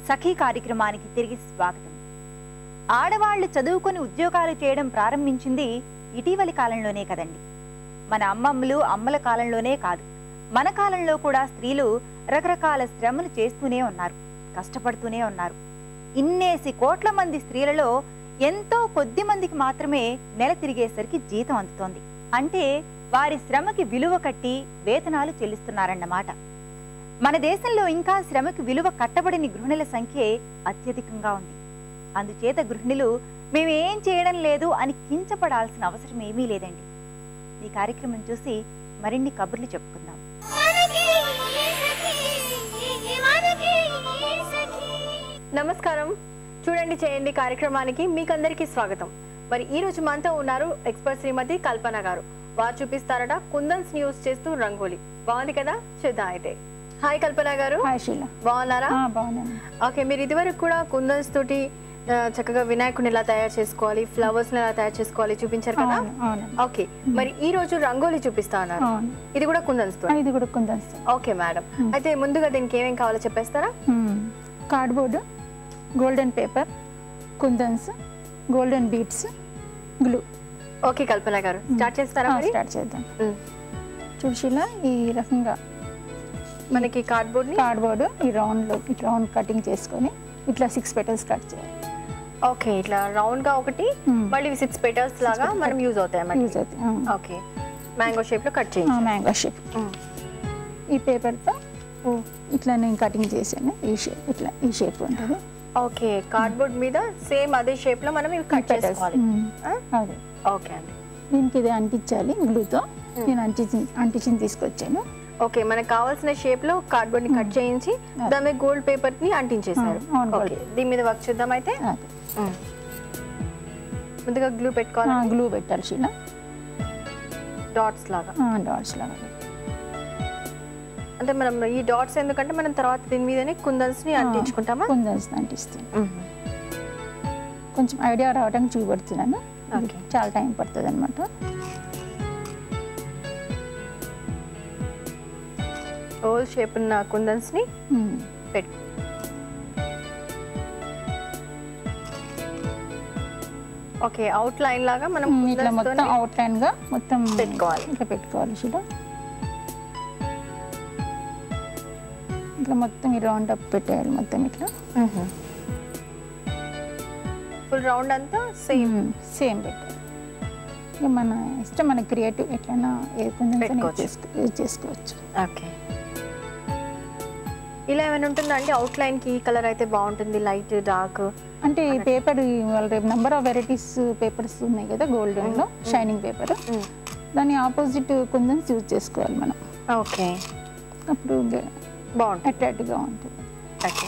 సఖీ కార్యక్రమానికి తిరిగి స్వాగతం. ఆడవాళ్లు చదువుకొని ఉద్యోగాలు చేయడం ప్రారంభించింది ఇటీవలి కాలంలోనే కదండి. మన అమ్మల కాలంలోనే కాదు, మన కాలంలో కూడా స్త్రీలు రకరకాల శ్రమలు చేస్తూనే ఉన్నారు, కష్టపడుతూనే ఉన్నారు. ఇన్నేసి కోట్ల మంది స్త్రీలలో ఎంతో కొద్ది మందికి మాత్రమే నెల తిరిగేసరికి జీతం అందుతోంది. అంటే వారి శ్రమకి విలువ కట్టి వేతనాలు చెల్లిస్తున్నారన్నమాట. మన దేశంలో ఇంకా శ్రమకి విలువ కట్టబడిన గృహిణుల సంఖ్యే అత్యధికంగా ఉంది. అందుచేత గృహిణులు మేమేం చేయడం లేదు అని కించపడాల్సిన అవసరం ఏమీ లేదండి. ఈ కార్యక్రమం చూసి మరిన్ని కబుర్లు చెప్పుకుందాం. నమస్కారం, చూడండి చేయండి కార్యక్రమానికి మీకందరికీ స్వాగతం. మరి ఈ రోజు మనతో ఉన్నారు ఎక్స్పర్ట్ శ్రీమతి కల్పన గారు. వారు చూపిస్తారట కుందన్స్ యూస్ చేస్తూ రంగోలి. బాగుంది కదా, చూద్దాం అయితే. హాయ్ కల్పన గారు. హాయ్ శీల. బాగున్నారా? బాగున్నాను. ఓకే, మీరు ఇదివరకు కూడా కుందన్స్ తోటి చక్కగా వినాయకుడిని ఎలా తయారు చేసుకోవాలి, ఫ్లవర్స్ ఎలా తయారు చేసుకోవాలి చూపించారు కదా. ఓకే, మరి ఈ రోజు రంగోలి చూపిస్తా ఉన్నారు. ఇది కూడా కుందన్స్ తో? ఇది కూడా కుందన్స్. ఓకే మేడం, అయితే ముందుగా దీనికి ఏమేం కావాలో చెప్పేస్తారా? కార్డ్బోర్డ్, గోల్డెన్ పేపర్, కుందన్స్, గోల్డెన్ బీడ్స్, గ్లూ. ఓకే కల్పన గారు, స్టార్ట్ చేస్తారా? స్టార్ట్ చేద్దాం. చూసిలా ఈ రకంగా మనకి కార్డ్బోర్డ్ ఈ రౌండ్ కటింగ్ చేసుకొని ఇట్లా 6 petals కట్ చేయాలి. ఓకే, ఇట్లా రౌండ్ గా ఒకటి, మళ్ళీ 6 petals లాగా మనం యూజ్ అవుతాయి అన్నమాట. ఓకే, మ్యాంగో షేప్ లో కట్ చేయాలి. Mango shape. ఈ పేపర్ తో ఇట్లా నేను కటింగ్ చేశాను. ఈ షేప్ ఉంటుంది. ఓకే, కార్డ్బోర్డ్ మీద సేమ్ అదే షేప్ లో మనం ఇవి కట్ చేసుకోవాలి. అదే. ఓకే అండి, దీనికి ఇది అంటించాలి గ్లూతో. నేను అంటించి తీసుకొచ్చాను. ఓకే, మనకు కావాల్సిన షేప్ లో కార్డ్బోర్డ్ ని కట్ చేయించి దాని మీద గోల్డ్ పేపర్ ని అంటించేసారు. ఓకే, దీని మీద వర్క్ చూద్దాం అయితే. ముందుగా గ్లూ పెట్టుకోవాలి. గ్లూ పెట్టాలి శీల, డాట్స్ లాగా. అంటే మనం ఈ డాట్స్ ఎందుకంటే మనం తర్వాత దీని మీదనే కుందన్స్ ని అంటించుకుంటామా? కుందన్స్ అంటిస్తాం. కొంచెం ఐడియా రావడానికి చూపెడుతున్నాను. చాలా టైం పడుతుంది అనమాట. ఓల్ షేప్ ఉన్న కుందన్స్ ని పెట్టు. ఓకే, అవుట్ లైన్ లాగా మనం ఇట్లా మొత్తం అవుట్ లైన్ గా మొత్తం పెట్టుకోవాలి. ఇట్లా పెట్టుకోవాలి చూడ. ఇట్లా మొత్తం ఈ రౌండ్ అప్ పెట్టేయాలి. మొత్తం ఇట్లా ఫుల్ రౌండ్ అంతా సేమ్ పెట్టాలి. ఇక మన ఇష్టం, మన క్రియేటివ్ ఎట్లైనా యూజ్ చేసుకోవచ్చు. ఓకే, ఇలా ఏమైనా ఉంటుందండి అవుట్ లైన్ కి? ఈ కలర్ అయితే బాగుంటుంది, లైట్ డార్క్ అంటే ఈ పేపర్ రేపు నెంబర్ ఆఫ్ వెరైటీస్ పేపర్స్ ఉన్నాయి కదా గోల్డెన్ లో, షైనింగ్ పేపర్. దాని ఆపోజిట్ కుందన్స్ యూజ్ చేసుకోవాలి మనం. ఓకే, అప్పుడు బాగుంటుంది, అట్రాక్టివ్గా ఉంటుంది. ఓకే,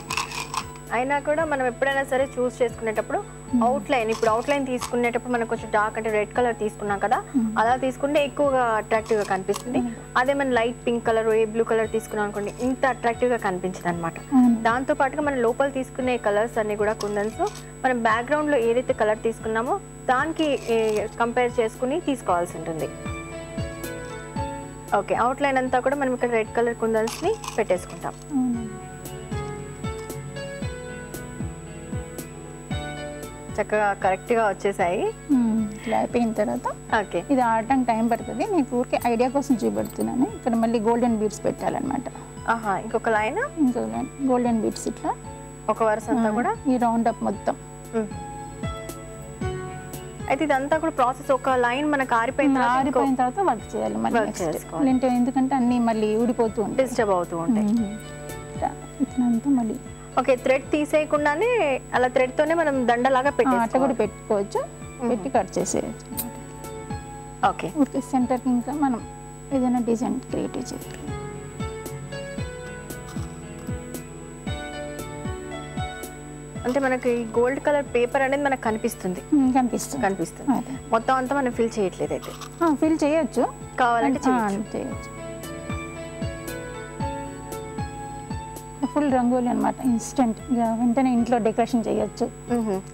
అయినా కూడా మనం ఎప్పుడైనా సరే చూస్ చేసుకునేటప్పుడు అవుట్ లైన్, ఇప్పుడు అవుట్ లైన్ తీసుకునేటప్పుడు మనం కొంచెం డార్క్ అంటే రెడ్ కలర్ తీసుకున్నాం కదా, అలా తీసుకుంటే ఎక్కువగా అట్రాక్టివ్ గా కనిపిస్తుంది. అదే మనం లైట్ పింక్ కలర్, ఏ బ్లూ కలర్ తీసుకున్నాం అనుకోండి, ఇంత అట్రాక్టివ్ గా కనిపించదు అనమాట. దాంతో పాటుగా మనం లోపల తీసుకునే కలర్స్ అన్ని కూడా కుందన్స్ మనం బ్యాక్గ్రౌండ్ లో ఏదైతే కలర్ తీసుకున్నామో దానికి కంపేర్ చేసుకుని తీసుకోవాల్సి ఉంటుంది. ఓకే, అవుట్ లైన్ అంతా కూడా మనం ఇక్కడ రెడ్ కలర్ కుందన్స్ ని పెట్టేసుకుంటాం. చక్కగా కరెక్ట్ గా వచ్చేసాయి. ఇట్లా అయిపోయిన తర్వాత ఓకే, ఇది ఆడటానికి టైం పడుతుంది. నేను ఊరికే ఐడియా కోసం చూపెడుతున్నాను. ఇక్కడ మళ్ళీ గోల్డెన్ బీడ్స్ పెట్టాలన్నమాట. ఇంకొక లైన్, గోల్డెన్ బీడ్స్ ఇట్లా ఒక వరుస అంతా కూడా ఈ రౌండ్ అప్ మొత్తం. అయితే ఇదంతా కూడా ప్రాసెస్, ఒక లైన్ మనకు ఆరిపోయిన తర్వాత వర్క్ చేయాలి మళ్ళీ. ఎందుకంటే అన్ని మళ్ళీ ఊడిపోతూ ఉంటాయి, డిస్టర్బ్ అవుతూ ఉంటాయి. ఇట్లా మళ్ళీ ఓకే, థ్రెడ్ తీసేయకుండానే అలా థ్రెడ్ తోనే మనం దండలాగా పెట్టుకోవచ్చు. పెట్టి కట్ చేసేయచ్చు. ఓకే, సెంటర్ ఇంకా మనం ఏదైనా డిజైన్ క్రియేటివ్ చేయాలి. అంటే మనకి గోల్డ్ కలర్ పేపర్ అనేది మనకు కనిపిస్తుంది. మొత్తం అంతా మనం ఫిల్ చేయట్లేదు. అయితే ఫిల్ చేయొచ్చు, కావాలంటే చేయొచ్చు. ఫుల్ రంగోలి అనమాట, ఇన్స్టెంట్. వెంటనే ఇంట్లో డెకరేషన్ చేయొచ్చు,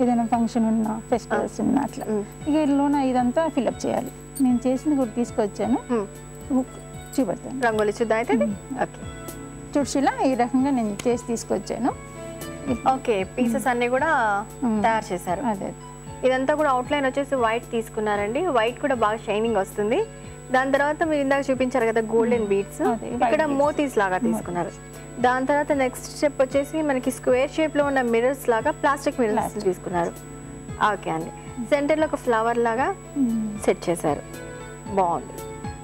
ఏదైనా ఫంక్షన్ ఉన్నా, ఫెస్టివల్స్ ఉన్నా అట్లా. ఇక ఇల్లోన ఇదంతా ఫిల్అప్ చేయాలి. నేను చేసింది కూడా తీసుకొచ్చాను, చూపెడతాను. రంగోలి చూద్దాం అయితే. చూడ్చిలా ఈ రకంగా నేను చేసి తీసుకొచ్చాను. ఓకే, పీసెస్ అన్ని కూడా తయారు చేశారు. అదే ఇదంతా కూడా అవుట్లైన్ వచ్చేసి వైట్ తీసుకున్నారండి. వైట్ కూడా బాగా షైనింగ్ వస్తుంది. దాని తర్వాత మీరు ఇందాక చూపించారు కదా గోల్డెన్ బీడ్స్, ఇక్కడ మోతీస్ లాగా తీసుకున్నారు. దాని తర్వాత నెక్స్ట్ స్టెప్ వచ్చేసి మనకి స్క్వేర్ షేప్ లో ఉన్న మిర్రర్స్ లాగా ప్లాస్టిక్ మిర్రర్స్ తీసుకున్నారు. ఓకే అండి, సెంటర్ లో ఒక ఫ్లవర్ లాగా సెట్ చేశారు. బాగుంది.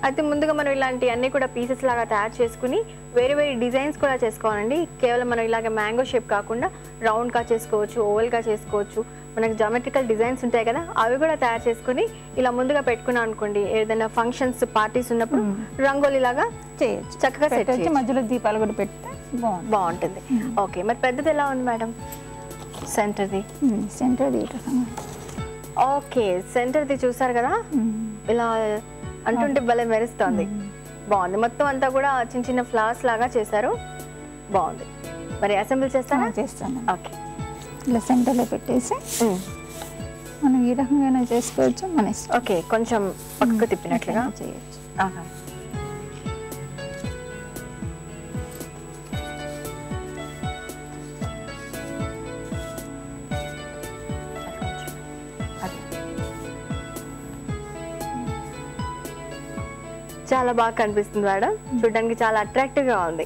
అయితే ముందుగా మనం ఇలాంటి అన్ని కూడా పీసెస్ లాగా తయారు చేసుకుని వేరే వేరే డిజైన్స్ కూడా చేసుకోవాలండి. కేవలం మనం ఇలాగ మ్యాంగో షేప్ కాకుండా రౌండ్ గా చేసుకోవచ్చు, ఓవల్ గా చేసుకోవచ్చు. మనకి జామెట్రికల్ డిజైన్స్ ఉంటాయి కదా, అవి కూడా తయారు చేసుకుని ఇలా ముందుగా పెట్టుకున్నాం అనుకోండి, ఏదైనా ఫంక్షన్స్ పార్టీస్ ఉన్నప్పుడు రంగోలీ లాగా చేయొచ్చు, చక్కగా సెట్ చేయొచ్చు. మధ్యలో దీపాలు కూడా పెడితే బాగుంటుంది. ఓకే, మరి పెద్దది ఎలా ఉంది మేడం? సెంటర్ది ఓకే, సెంటర్ది చూసారు కదా, ఇలా అంటుంటే భలే మెరుస్తుంది. బాగుంది. మొత్తం అంతా కూడా చిన్న చిన్న ఫ్లవర్స్ లాగా చేశారు. బాగుంది. మరి అసెంబ్లీ చేస్తారా? చేస్తాను. ఓకే, ఇలా సెంటర్లో పెట్టేసి మనం ఈ రకంగా చేసుకోవచ్చు మన ఇష్టం. ఓకే, కొంచెం పక్కకు తిప్పినట్లుగా చేయొచ్చు. చాలా బాగా కనిపిస్తుంది మేడం, చూడడానికి చాలా అట్రాక్టివ్ గా ఉంది.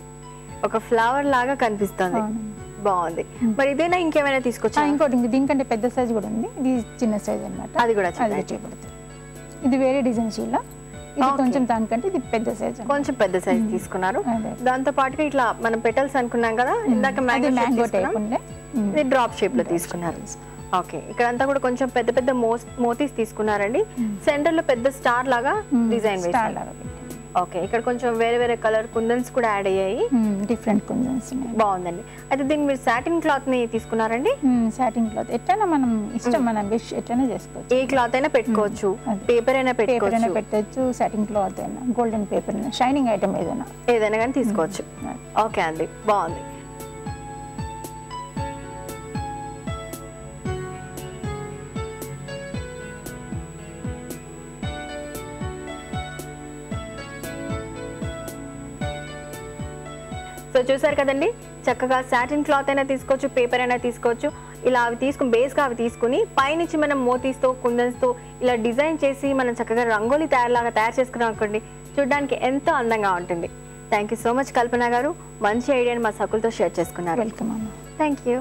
ఒక ఫ్లవర్ లాగా కనిపిస్తుంది. బాగుంది. మరి ఇదేనా ఇంకేమైనా తీసుకొచ్చా? ఇంకోటి దీనికంటే పెద్ద సైజ్ కూడా ఉంది. ఇది చిన్న సైజ్ అన్నమాట. అది కూడా చూపడుతుంది. ఇది వేరే డిజైన్ షీలా, ఇది కొంచెం దానికంటే ఇది పెద్ద సైజ్, కొంచెం పెద్ద సైజ్ తీసుకున్నారు. దాంతో పాటుగా ఇట్లా మనం పెటల్స్ అనుకున్నాం కదా, ఇందాక మ్యాంగో టైప్ ఉండే, ఇది డ్రాప్ షేప్ లో తీసుకున్నారు. ఓకే, ఇక్కడ అంతా కూడా కొంచెం పెద్ద పెద్ద మోతీస్ తీసుకున్నారండి. సెంటర్ లో పెద్ద స్టార్ లాగా డిజైన్ వేశారు. ఓకే, ఇక్కడ కొంచెం వేరే వేరే కలర్ కుందన్స్ కూడా యాడ్ అయ్యాయి. డిఫరెంట్ కుందన్స్ బాగుందండి. అయితే దీన్ని మీరు సాటిన్ క్లాత్ ని తీసుకున్నారండి? సాటిన్ క్లాత్ ఎట్లైనా మనం ఇష్టం, మన విష్ ఎట్లైనా చేసుకోవచ్చు. ఏ క్లాత్ అయినా పెట్టుకోవచ్చు, పేపర్ అయినా పెట్టచ్చు, సాటిన్ క్లాత్ అయినా, గోల్డెన్ పేపర్ అయినా, షైనింగ్ ఐటమ్ ఏదైనా కానీ తీసుకోవచ్చు. ఓకే అండి, బాగుంది. సో చూసారు కదండి, చక్కగా సాటిన్ క్లాత్ అయినా తీసుకోవచ్చు, పేపర్ అయినా తీసుకోవచ్చు. ఇలా అవి తీసుకుని బేస్గా అవి తీసుకుని పైనుంచి మనం మోతీస్తో కుందన్స్తో ఇలా డిజైన్ చేసి మనం చక్కగా రంగోలీ తయారు చేసుకున్నాం అనుకోండి, చూడడానికి ఎంతో అందంగా ఉంటుంది. థ్యాంక్ యూ సో మచ్ కల్పన గారు, మంచి ఐడియాని మా సకులతో షేర్ చేసుకున్నారు. వెల్కమ్ అమ్మా. Thank you.